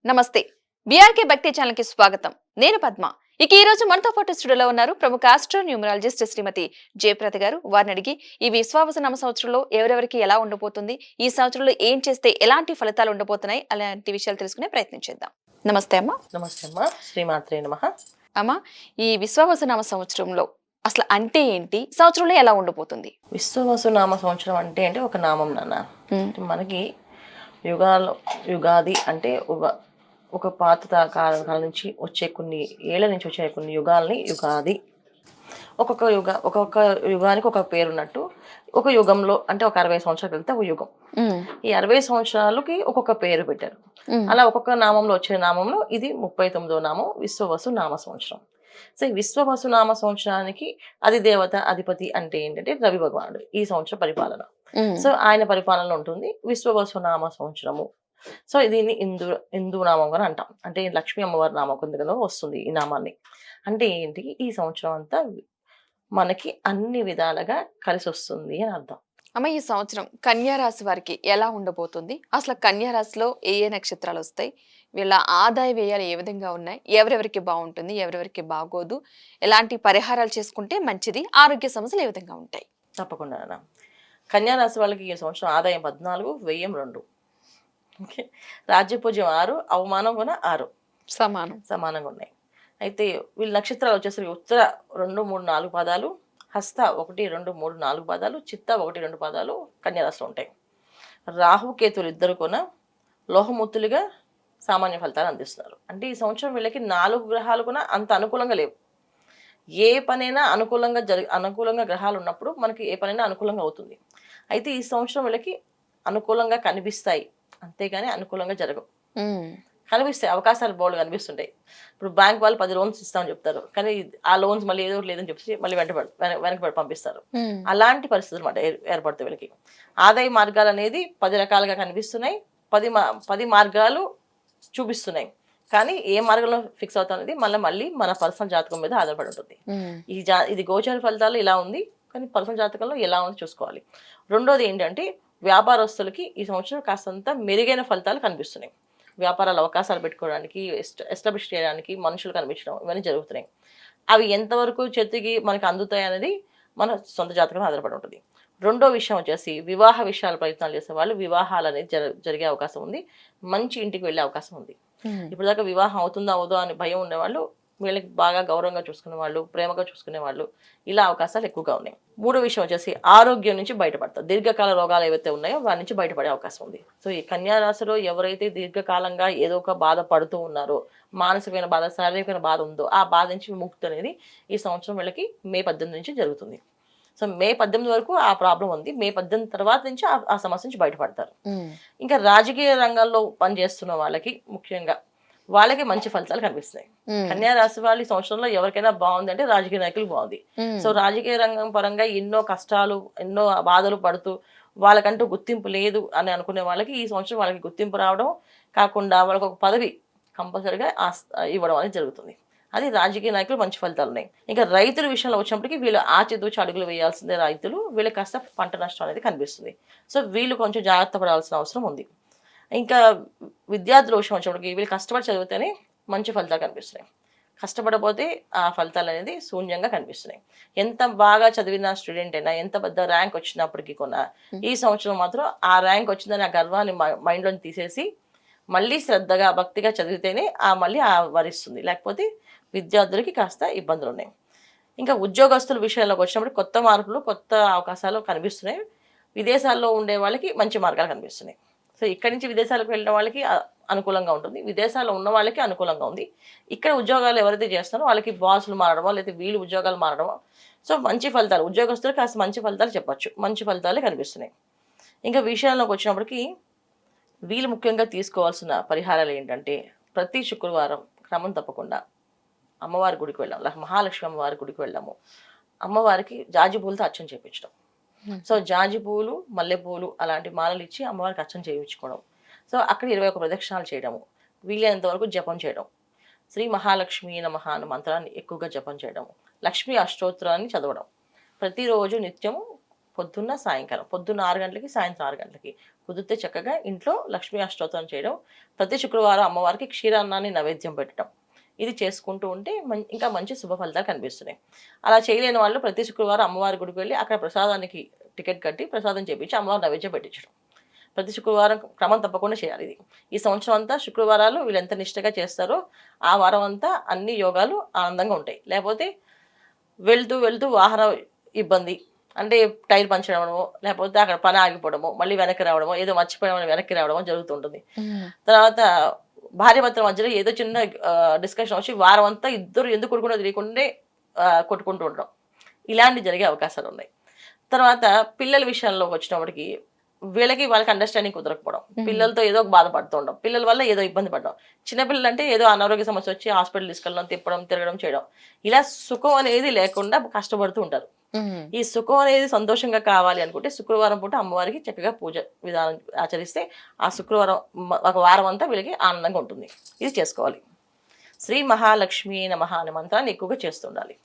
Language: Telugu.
నమస్తే. బీఆర్కే భక్తి ఛానల్ కి స్వాగతం. నేను పద్మ. ఇక ఈ రోజు మనతో పాటు స్టూడియోలో ఉన్నారు ప్రముఖ ఆస్ట్రో న్యూమరాలజిస్ట్ శ్రీమతి జయప్రద గారు. వారిని అడిగి ఈ విశ్వావసు నామ సంవత్సరంలో ఎవరెవరికి ఎలా ఉండబోతుంది, ఈ సంవత్సరంలో ఏం చేస్తే ఎలాంటి ఫలితాలు ఉండబోతున్నాయి అలాంటి విషయాలు తెలుసుకునే ప్రయత్నం చేద్దాం. నమస్తే అమ్మ. నమస్తే అమ్మా. శ్రీమాత్రే నమః. అమ్మ, ఈ విశ్వావసు నామ సంవత్సరంలో అసలు అంటే ఏంటి, సంవత్సరంలో ఎలా ఉండబోతుంది? విశ్వవసు నామ సంవత్సరం అంటే ఒక నామం నాన్న. ఉమ్, మనకి యుగాలు యుగాది అంటే ఒక పాత కాలం నుంచి వచ్చే కొన్ని ఏళ్ల నుంచి వచ్చే కొన్ని యుగాల్ని యుగాది. ఒక్కొక్క యుగానికి ఒక పేరు ఉన్నట్టు ఒక యుగంలో అంటే ఒక 60 సంవత్సరాలు వెళ్తే ఒక యుగం. ఉమ్, ఈ 60 సంవత్సరాలకి ఒక్కొక్క పేరు పెట్టారు. ఉమ్, అలా ఒక్కొక్క నామంలో వచ్చే నామంలో ఇది 39వ నామం విశ్వవసు నామ సంవత్సరం. సో ఈ విశ్వవసు నామ సంవత్సరానికి అధిదేవత అధిపతి అంటే ఏంటంటే రవి భగవానుడు. ఈ సంవత్సర పరిపాలన. ఉమ్, సో ఆయన పరిపాలనలో ఉంటుంది విశ్వవసు నామ సంవత్సరము. సో దీన్ని హిందూ నామం అని అంటాం. అంటే లక్ష్మీ అమ్మవారి నామం కిందలో వస్తుంది ఈ నామాన్ని. అంటే ఏంటి, ఈ సంవత్సరం అంతా మనకి అన్ని విధాలుగా కలిసి వస్తుంది అని అర్థం. అమ్మ, ఈ సంవత్సరం కన్యా రాశి వారికి ఎలా ఉండబోతుంది? అసలు కన్యా రాశిలో ఏ ఏ నక్షత్రాలు వస్తాయి, వీళ్ళ ఆదాయ వ్యయాలు ఏ విధంగా ఉన్నాయి, ఎవరెవరికి బాగుంటుంది, ఎవరెవరికి బాగోదు, ఎలాంటి పరిహారాలు చేసుకుంటే మంచిది, ఆరోగ్య సమస్యలు ఏ విధంగా ఉంటాయి? తప్పకుండా అన్న. కన్యా రాశి వాళ్ళకి ఈ సంవత్సరం ఆదాయం 14, వ్యయం 2. ఓకే. రాజ్యపూజ్యం 6, అవమానం కూడా 6 సమానంగా ఉన్నాయి. అయితే వీళ్ళ నక్షత్రాలు వచ్చేసరికి ఉత్తర 2, 3, 4 పాదాలు, హస్త 1, 2, 3, 4 పాదాలు, చిత్త 1, 2 పాదాలు కన్యారాశిలో ఉంటాయి. రాహు కేతులు ఇద్దరు కూడా లోహమూర్తులుగా సామాన్య ఫలితాలు అందిస్తున్నారు. అంటే ఈ సంవత్సరం వీళ్ళకి 4 గ్రహాలు కూడా అంత అనుకూలంగా లేవు. ఏ పనైనా అనుకూలంగా గ్రహాలు ఉన్నప్పుడు మనకి ఏ పనైనా అనుకూలంగా అవుతుంది. అయితే ఈ సంవత్సరం వీళ్ళకి అనుకూలంగా కనిపిస్తాయి, అంతేగాని అనుకూలంగా జరగవు. కనిపిస్తాయి, అవకాశాలు బోల్డ్ కనిపిస్తుంటాయి. ఇప్పుడు బ్యాంక్ వాళ్ళు 10 లోన్స్ ఇస్తామని చెప్తారు, కానీ ఆ లోన్స్ మళ్ళీ ఏదో లేదని చెప్పి మళ్ళీ వెనకబడి పంపిస్తారు. అలాంటి పరిస్థితులు అన్నమాట ఏర్పడతాయి వీళ్ళకి. ఆదాయ మార్గాలు అనేది 10 రకాలుగా కనిపిస్తున్నాయి, 10 మార్గాలు చూపిస్తున్నాయి. కానీ ఏ మార్గంలో ఫిక్స్ అవుతా అనేది మళ్ళీ మన పర్సనల్ జాతకం మీద ఆధారపడి ఉంటుంది. ఇది గోచార ఫలితాలు ఇలా ఉంది, కానీ పర్సనల్ జాతకంలో ఎలా ఉంది చూసుకోవాలి. రెండోది ఏంటంటే వ్యాపారస్తులకి ఈ సంవత్సరం కాస్తంత మెరుగైన ఫలితాలు కనిపిస్తున్నాయి. వ్యాపారాలు అవకాశాలు పెట్టుకోవడానికి, ఎస్టాబ్లిష్ చేయడానికి మనుషులు కనిపించడం ఇవన్నీ జరుగుతున్నాయి. అవి ఎంతవరకు చేతికి మనకి అందుతాయి అనేది మన సొంత జాతకం ఆధారపడి ఉంటుంది. రెండో విషయం వచ్చేసి వివాహ విషయాలు ప్రయత్నాలు చేసే వాళ్ళు వివాహాలు అనేది జరిగే అవకాశం ఉంది, మంచి ఇంటికి వెళ్ళే అవకాశం ఉంది. ఇప్పుడు దాకా వివాహం అవుతుందా అవదో అని భయం ఉండేవాళ్ళు వీళ్ళకి బాగా గౌరవంగా చూసుకునే వాళ్ళు, ప్రేమగా చూసుకునే వాళ్ళు, ఇలా అవకాశాలు ఎక్కువగా ఉన్నాయి. మూడో విషయం వచ్చేసి ఆరోగ్యం నుంచి బయటపడతారు. దీర్ఘకాల రోగాలు ఏవైతే ఉన్నాయో వాటి నుంచి బయటపడే అవకాశం ఉంది. సో ఈ కన్యా రాశిలో ఎవరైతే దీర్ఘకాలంగా ఏదో ఒక బాధ పడుతూ ఉన్నారో, మానసికమైన బాధ, శారీరకమైన బాధ ఉందో ఆ బాధ నుంచి విముక్తి అనేది ఈ సంవత్సరం వీళ్ళకి మే 18 నుంచి జరుగుతుంది. సో మే 18 వరకు ఆ ప్రాబ్లం ఉంది. మే 18 తర్వాత నుంచి ఆ సమస్య నుంచి బయటపడతారు. ఇంకా రాజకీయ రంగంలో పనిచేస్తున్న వాళ్ళకి ముఖ్యంగా వాళ్ళకి మంచి ఫలితాలు కనిపిస్తాయి. కన్యా రాశి వాళ్ళు ఈ సంవత్సరంలో ఎవరికైనా బాగుంది అంటే రాజకీయ నాయకులు బాగుంది. సో రాజకీయ రంగం పరంగా ఎన్నో కష్టాలు, ఎన్నో బాధలు పడుతూ వాళ్ళకంటూ గుర్తింపు లేదు అని అనుకునే వాళ్ళకి ఈ సంవత్సరం వాళ్ళకి గుర్తింపు రావడం కాకుండా వాళ్ళకి ఒక పదవి కంపల్సరిగా ఇవ్వడం అనేది జరుగుతుంది. అది రాజకీయ నాయకులు మంచి ఫలితాలు ఉన్నాయి. ఇంకా రైతుల విషయంలో వచ్చినప్పటికీ వీళ్ళు ఆచితూచి అడుగులు వేయాల్సిందే రైతులు. వీళ్ళకి కాస్త పంట నష్టం అనేది కనిపిస్తుంది. సో వీళ్ళు కొంచెం జాగ్రత్త పడాల్సిన అవసరం ఉంది. ఇంకా విద్యార్థుల విషయం వచ్చినప్పటికీ వీళ్ళు కష్టపడి చదివితేనే మంచి ఫలితాలు కనిపిస్తున్నాయి. కష్టపడపోతే ఆ ఫలితాలు అనేది శూన్యంగా కనిపిస్తున్నాయి. ఎంత బాగా చదివిన స్టూడెంట్ అయినా, ఎంత పెద్ద ర్యాంక్ వచ్చినప్పటికీ కూడా ఈ సంవత్సరం మాత్రం ఆ ర్యాంక్ వచ్చిందని ఆ గర్వాన్ని మైండ్లో తీసేసి మళ్ళీ శ్రద్ధగా భక్తిగా చదివితేనే మళ్ళీ వరిస్తుంది. లేకపోతే విద్యార్థులకి కాస్త ఇబ్బందులు ఉన్నాయి. ఇంకా ఉద్యోగస్తుల విషయంలోకి వచ్చినప్పుడు కొత్త మార్పులు, కొత్త అవకాశాలు కనిపిస్తున్నాయి. విదేశాల్లో ఉండే వాళ్ళకి మంచి మార్గాలు కనిపిస్తున్నాయి. సో ఇక్కడి నుంచి విదేశాలకు వెళ్ళిన వాళ్ళకి అనుకూలంగా ఉంటుంది, విదేశాల్లో ఉన్న వాళ్ళకి అనుకూలంగా ఉంది. ఇక్కడ ఉద్యోగాలు ఎవరైతే చేస్తున్నారో వాళ్ళకి బాసులు మారడమో లేకపోతే వీళ్ళు ఉద్యోగాలు మారడమో, సో మంచి ఫలితాలు ఉద్యోగస్తులు కాస్త మంచి ఫలితాలు చెప్పచ్చు, మంచి ఫలితాలే కనిపిస్తున్నాయి. ఇంకా విషయాల్లోకి వచ్చినప్పటికీ వీళ్ళు ముఖ్యంగా తీసుకోవాల్సిన పరిహారాలు ఏంటంటే ప్రతి శుక్రవారం క్రమం తప్పకుండా అమ్మవారి గుడికి వెళ్ళాము, మహాలక్ష్మి అమ్మవారి గుడికి వెళ్ళాము. అమ్మవారికి జాజి పూలతో అర్చన చేయించడం. సో జాజి పూలు, మల్లెపూలు అలాంటి మాలలు ఇచ్చి అమ్మవారికి అర్చన చేయించుకోవడం. సో అక్కడ 21 ప్రదక్షిణాలు చేయడము, వీలైనంత వరకు జపం చేయడం, శ్రీ మహాలక్ష్మి నమః అన్న మంత్రాన్ని ఎక్కువగా జపం చేయడం, లక్ష్మీ అష్టోత్తరాన్ని చదవడం, ప్రతిరోజు నిత్యము పొద్దున్న సాయంకాలం, పొద్దున్న 6 గంటలకి, సాయంత్రం 6 గంటలకి కుదిరితే చక్కగా ఇంట్లో లక్ష్మీ అష్టోత్తరం చేయడం, ప్రతి శుక్రవారం అమ్మవారికి క్షీరాన్నాన్ని నైవేద్యం పెట్టడం, ఇది చేసుకుంటూ ఉంటే ఇంకా మంచి శుభ ఫలితాలు కనిపిస్తున్నాయి. అలా చేయలేని వాళ్ళు ప్రతి శుక్రవారం అమ్మవారి గుడికి వెళ్ళి అక్కడ ప్రసాదానికి టికెట్ కట్టి ప్రసాదం చేపించి అమ్మవారి నైవేద్యం పెట్టించడం, ప్రతి శుక్రవారం క్రమం తప్పకుండా చేయాలి. ఇది ఈ సంవత్సరం అంతా శుక్రవారాలు వీళ్ళు ఎంత నిష్టగా చేస్తారో ఆ వారం అంతా అన్ని యోగాలు ఆనందంగా ఉంటాయి. లేకపోతే వెళ్తూ వెళ్తూ వాహన ఇబ్బంది, అంటే టైర్ పంచర్ అవ్వడమో, లేకపోతే అక్కడ పని ఆగిపోవడమో, మళ్ళీ వెనక్కి రావడమో, ఏదో మర్చిపోవడం వెనక్కి రావడమో జరుగుతుంటుంది. తర్వాత భార్యాభర్తల మధ్యలో ఏదో చిన్న డిస్కషన్ వచ్చి వారం అంతా ఇద్దరు ఎందుకు కొట్టుకుంటూ తెలియకుండా కొట్టుకుంటూ ఉండడం, ఇలాంటివి జరిగే అవకాశాలు ఉన్నాయి. తర్వాత పిల్లల విషయాల్లోకి వచ్చినప్పటికీ వీళ్ళకి వాళ్ళకి అండర్స్టాండింగ్ కుదరకపోవడం, పిల్లలతో ఏదో ఒక బాధపడుతూ ఉండడం, పిల్లల వల్ల ఏదో ఇబ్బంది పడడం, చిన్నపిల్లలు అంటే ఏదో అనారోగ్య సమస్య వచ్చి హాస్పిటల్ తీసుకెళ్ళడం, తిప్పడం, తిరగడం చేయడం, ఇలా సుఖం అనేది లేకుండా కష్టపడుతూ ఉంటారు. ఈ సుఖం అనేది సంతోషంగా కావాలి అనుకుంటే శుక్రవారం పూట అమ్మవారికి చక్కగా పూజ విధానం ఆచరిస్తే ఆ శుక్రవారం ఒక వారం అంతా వీళ్ళకి ఆనందంగా ఉంటుంది. ఇది చేసుకోవాలి. శ్రీ మహాలక్ష్మి నమః అనే మంత్రాన్ని ఎక్కువగా చేస్తుండాలి.